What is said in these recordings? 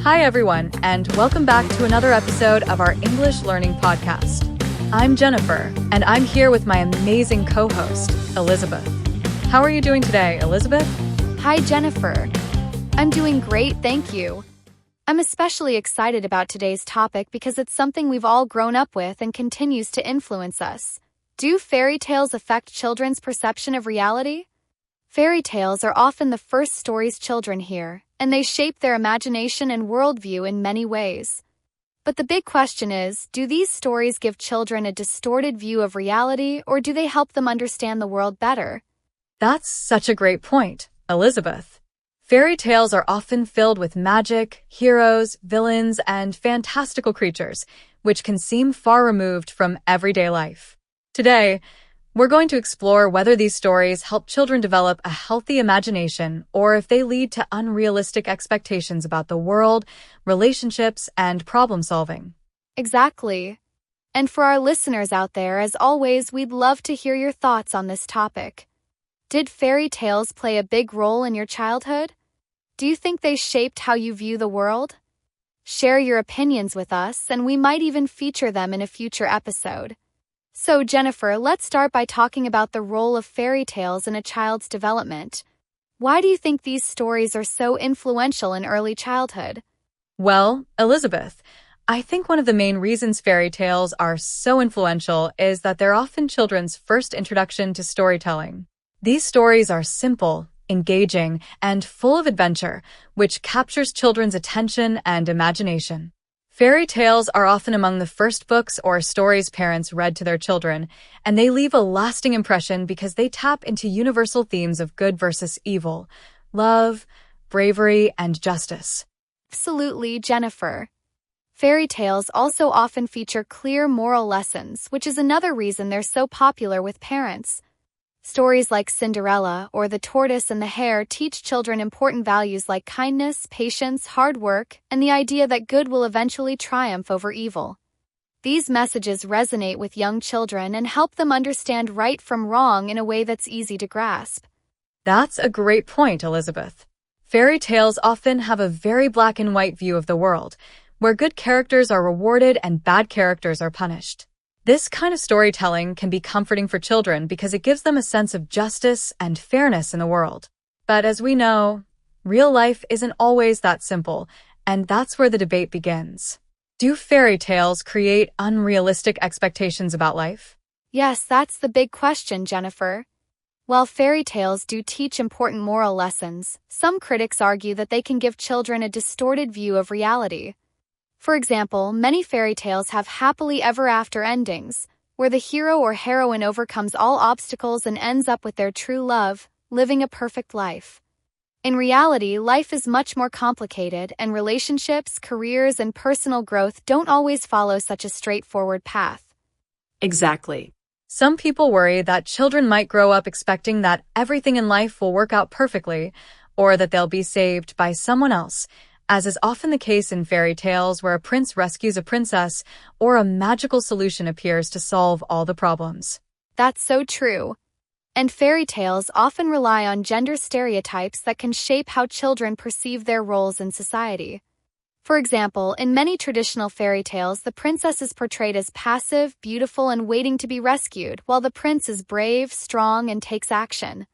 Hi everyone, and welcome back to another episode of our English Learning podcast. I'm Jennifer, and I'm here with my amazing co-host, Elizabeth. How are you doing today, Elizabeth? Hi, Jennifer. I'm doing great, thank you. I'm especially excited about today's topic because it's something we've all grown up with and continues to influence us. Do fairy tales affect children's perception of reality? Fairy tales are often the first stories children hear, and they shape their imagination and worldview in many ways. But the big question is, do these stories give children a distorted view of reality, or do they help them understand the world better? That's such a great point, Elizabeth. Fairy tales are often filled with magic, heroes, villains, and fantastical creatures, which can seem far removed from everyday life. Today, we're going to explore whether these stories help children develop a healthy imagination or if they lead to unrealistic expectations about the world, relationships, and problem solving. Exactly. And for our listeners out there, as always, we'd love to hear your thoughts on this topic. Did fairy tales play a big role in your childhood? Do you think they shaped how you view the world? Share your opinions with us, and we might even feature them in a future episode. So, Jennifer, let's start by talking about the role of fairy tales in a child's development. Why do you think these stories are so influential in early childhood? Well, Elizabeth, I think one of the main reasons fairy tales are so influential is that they're often children's first introduction to storytelling. These stories are simple, engaging, and full of adventure, which captures children's attention and imagination. Fairy tales are often among the first books or stories parents read to their children, and they leave a lasting impression because they tap into universal themes of good versus evil, love, bravery, and justice. Absolutely, Jennifer. Fairy tales also often feature clear moral lessons, which is another reason they're so popular with parents. Stories like Cinderella or The Tortoise and the Hare teach children important values like kindness, patience, hard work, and the idea that good will eventually triumph over evil. These messages resonate with young children and help them understand right from wrong in a way that's easy to grasp. That's a great point, Elizabeth. Fairy tales often have a very black and white view of the world, where good characters are rewarded and bad characters are punished. This kind of storytelling can be comforting for children because it gives them a sense of justice and fairness in the world. But as we know, real life isn't always that simple, and that's where the debate begins. Do fairy tales create unrealistic expectations about life? Yes, that's the big question, Jennifer. While fairy tales do teach important moral lessons, some critics argue that they can give children a distorted view of reality. For example, many fairy tales have happily ever after endings, where the hero or heroine overcomes all obstacles and ends up with their true love, living a perfect life. In reality, life is much more complicated, and relationships, careers, and personal growth don't always follow such a straightforward path. Exactly. Some people worry that children might grow up expecting that everything in life will work out perfectly, or that they'll be saved by someone else, as is often the case in fairy tales where a prince rescues a princess or a magical solution appears to solve all the problems. That's so true. And fairy tales often rely on gender stereotypes that can shape how children perceive their roles in society. For example, in many traditional fairy tales, the princess is portrayed as passive, beautiful, and waiting to be rescued, while the prince is brave, strong, and takes action.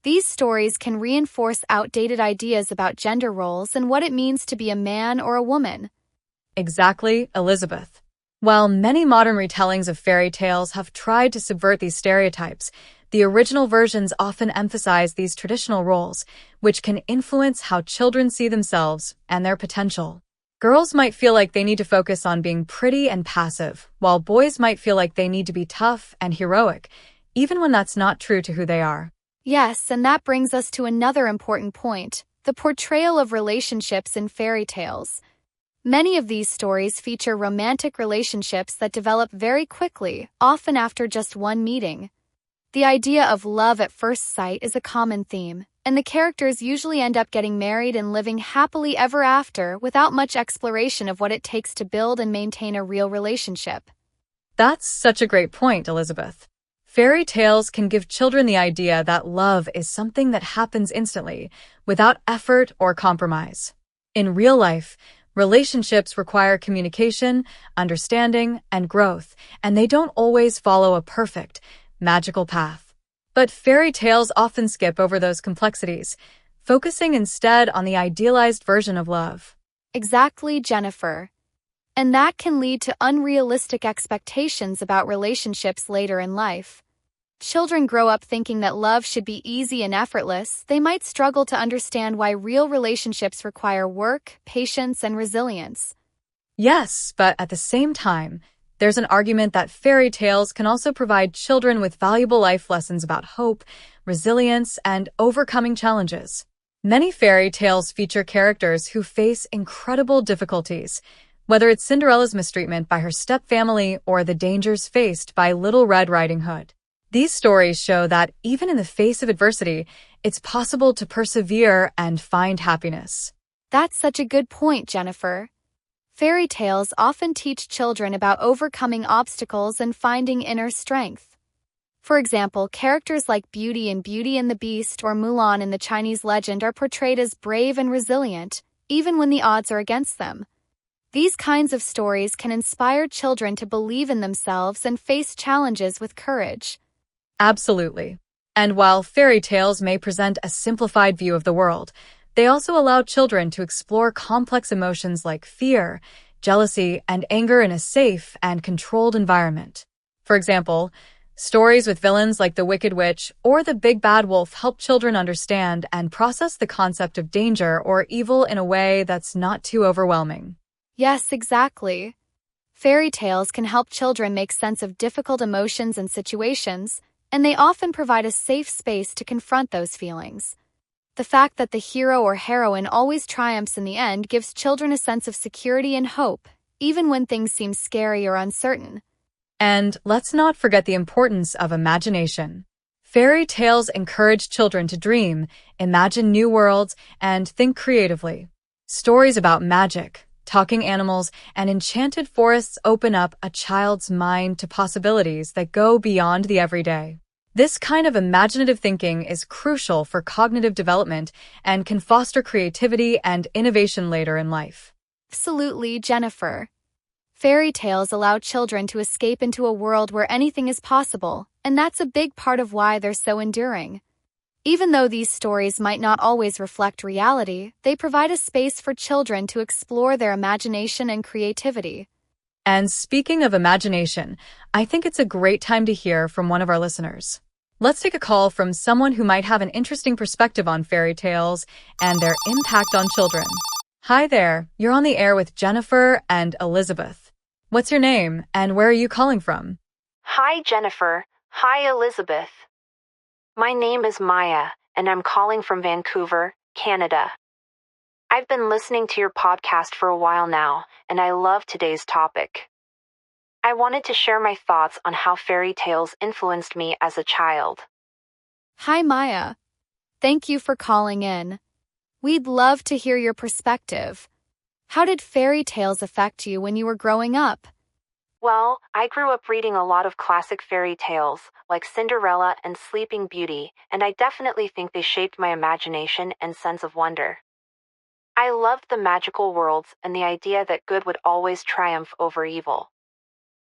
These stories can reinforce outdated ideas about gender roles and what it means to be a man or a woman. Exactly, Elizabeth. While many modern retellings of fairy tales have tried to subvert these stereotypes, the original versions often emphasize these traditional roles, which can influence how children see themselves and their potential. Girls might feel like they need to focus on being pretty and passive, while boys might feel like they need to be tough and heroic, even when that's not true to who they are. Yes, and that brings us to another important point, the portrayal of relationships in fairy tales. Many of these stories feature romantic relationships that develop very quickly, often after just one meeting. The idea of love at first sight is a common theme, and the characters usually end up getting married and living happily ever after without much exploration of what it takes to build and maintain a real relationship. That's such a great point, Elizabeth. Fairy tales can give children the idea that love is something that happens instantly, without effort or compromise. In real life, Relationships require communication, understanding, and growth, and they don't always follow a perfect, magical path. But fairy tales often skip over those complexities, focusing instead on the idealized version of love. Exactly, Jennifer. And that can lead to unrealistic expectations about relationships later in life. Children grow up thinking that love should be easy and effortless. They might struggle to understand why real relationships require work, patience, and resilience. Yes, but at the same time, there's an argument that fairy tales can also provide children with valuable life lessons about hope, resilience, and overcoming challenges. Many fairy tales feature characters who face incredible difficulties, whether it's Cinderella's mistreatment by her stepfamily or the dangers faced by Little Red Riding Hood. These stories show that even in the face of adversity, it's possible to persevere and find happiness. That's such a good point, Jennifer. Fairy tales often teach children about overcoming obstacles and finding inner strength. For example, characters like Beauty in Beauty and the Beast or Mulan in the Chinese legend are portrayed as brave and resilient, even when the odds are against them. These kinds of stories can inspire children to believe in themselves and face challenges with courage. Absolutely. And while fairy tales may present a simplified view of the world, they also allow children to explore complex emotions like fear, jealousy, and anger in a safe and controlled environment. For example, stories with villains like the Wicked Witch or the Big Bad Wolf help children understand and process the concept of danger or evil in a way that's not too overwhelming. Yes, exactly. Fairy tales can help children make sense of difficult emotions and situations, and they often provide a safe space to confront those feelings. The fact that the hero or heroine always triumphs in the end gives children a sense of security and hope, even when things seem scary or uncertain. And let's not forget the importance of imagination. Fairy tales encourage children to dream, imagine new worlds, and think creatively. Stories about magic, talking animals, and enchanted forests open up a child's mind to possibilities that go beyond the everyday. This kind of imaginative thinking is crucial for cognitive development and can foster creativity and innovation later in life. Absolutely, Jennifer. Fairy tales allow children to escape into a world where anything is possible, and that's a big part of why they're so enduring. Even though these stories might not always reflect reality, they provide a space for children to explore their imagination and creativity. And speaking of imagination, I think it's a great time to hear from one of our listeners. Let's take a call from someone who might have an interesting perspective on fairy tales and their impact on children. Hi there, you're on the air with Jennifer and Elizabeth. What's your name and where are you calling from? Hi, Jennifer. Hi, Elizabeth. My name is Maya, and I'm calling from Vancouver, Canada. I've been listening to your podcast for a while now, and I love today's topic. I wanted to share my thoughts on how fairy tales influenced me as a child. Hi, Maya. Thank you for calling in. We'd love to hear your perspective. How did fairy tales affect you when you were growing up? Well, I grew up reading a lot of classic fairy tales, like Cinderella and Sleeping Beauty, and I definitely think they shaped my imagination and sense of wonder. I loved the magical worlds and the idea that good would always triumph over evil.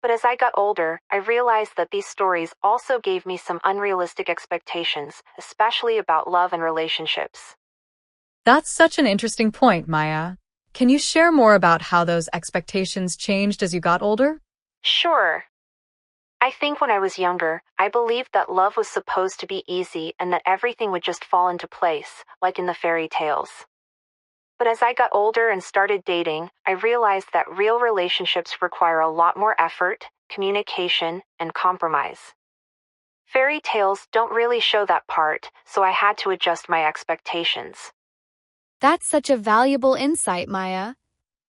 But as I got older, I realized that these stories also gave me some unrealistic expectations, especially about love and relationships. That's such an interesting point, Maya. Can you share more about how those expectations changed as you got older? Sure. I think when I was younger, I believed that love was supposed to be easy and that everything would just fall into place, like in the fairy tales. But as I got older and started dating, I realized that real relationships require a lot more effort, communication, and compromise. Fairy tales don't really show that part, so I had to adjust my expectations. That's such a valuable insight, Maya.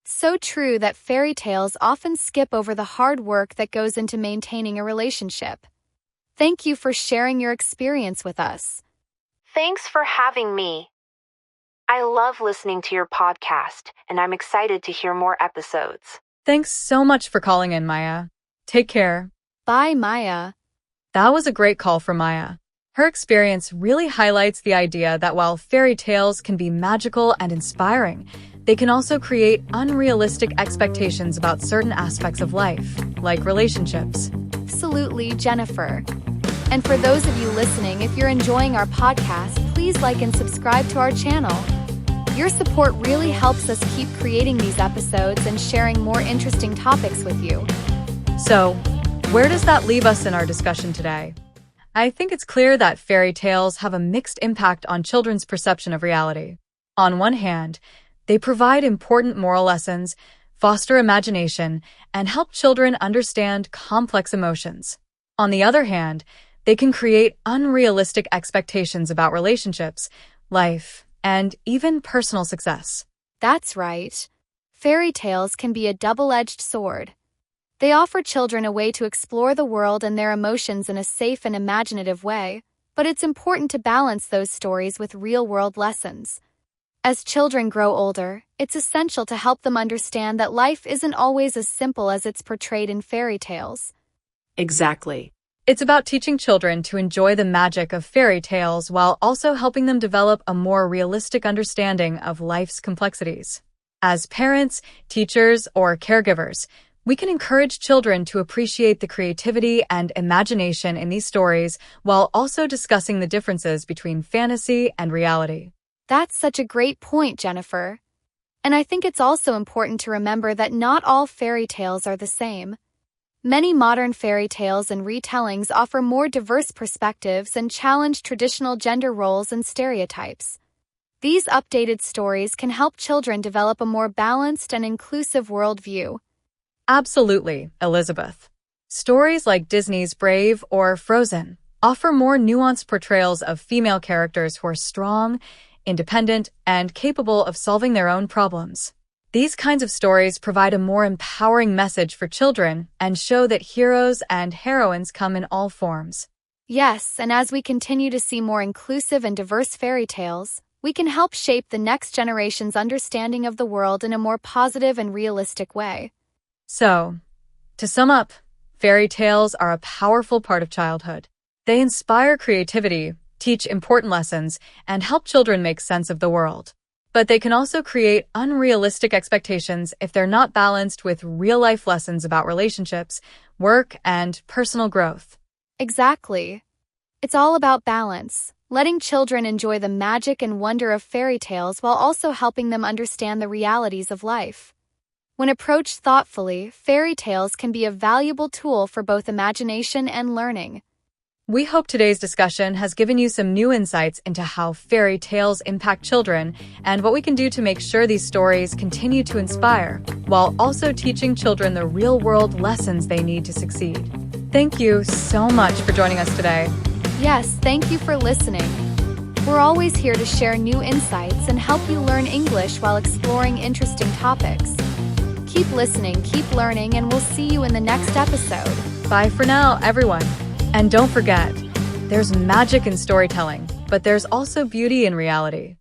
So true that fairy tales often skip over the hard work that goes into maintaining a relationship. Thank you for sharing your experience with us. Thanks for having me. I love listening to your podcast, and I'm excited to hear more episodes. Thanks so much for calling in, Maya. Take care. Bye, Maya. That was a great call from Maya. Her experience really highlights the idea that while fairy tales can be magical and inspiring, they can also create unrealistic expectations about certain aspects of life, like relationships. Absolutely, Jennifer. And for those of you listening, if you're enjoying our podcast, please like and subscribe to our channel. Your support really helps us keep creating these episodes and sharing more interesting topics with you. So, where does that leave us in our discussion today? I think it's clear that fairy tales have a mixed impact on children's perception of reality. On one hand, they provide important moral lessons, foster imagination, and help children understand complex emotions. On the other hand, they can create unrealistic expectations about relationships, life, and even personal success. That's right. Fairy tales can be a double-edged sword. They offer children a way to explore the world and their emotions in a safe and imaginative way, but it's important to balance those stories with real-world lessons. As children grow older, it's essential to help them understand that life isn't always as simple as it's portrayed in fairy tales. Exactly. It's about teaching children to enjoy the magic of fairy tales while also helping them develop a more realistic understanding of life's complexities. As parents, teachers, or caregivers, we can encourage children to appreciate the creativity and imagination in these stories while also discussing the differences between fantasy and reality. That's such a great point, Jennifer. And I think it's also important to remember that not all fairy tales are the same. Many modern fairy tales and retellings offer more diverse perspectives and challenge traditional gender roles and stereotypes. These updated stories can help children develop a more balanced and inclusive worldview. Absolutely, Elizabeth. Stories like Disney's Brave or Frozen offer more nuanced portrayals of female characters who are strong, independent, and capable of solving their own problems. These kinds of stories provide a more empowering message for children and show that heroes and heroines come in all forms. Yes, and as we continue to see more inclusive and diverse fairy tales, we can help shape the next generation's understanding of the world in a more positive and realistic way. So, to sum up, fairy tales are a powerful part of childhood. They inspire creativity, teach important lessons, and help children make sense of the world. But they can also create unrealistic expectations if they're not balanced with real-life lessons about relationships, work, and personal growth. Exactly. It's all about balance, letting children enjoy the magic and wonder of fairy tales while also helping them understand the realities of life. When approached thoughtfully, fairy tales can be a valuable tool for both imagination and learning. We hope today's discussion has given you some new insights into how fairy tales impact children and what we can do to make sure these stories continue to inspire, while also teaching children the real-world lessons they need to succeed. Thank you so much for joining us today. Yes, thank you for listening. We're always here to share new insights and help you learn English while exploring interesting topics. Keep listening, keep learning, and we'll see you in the next episode. Bye for now, everyone. And don't forget, there's magic in storytelling, but there's also beauty in reality.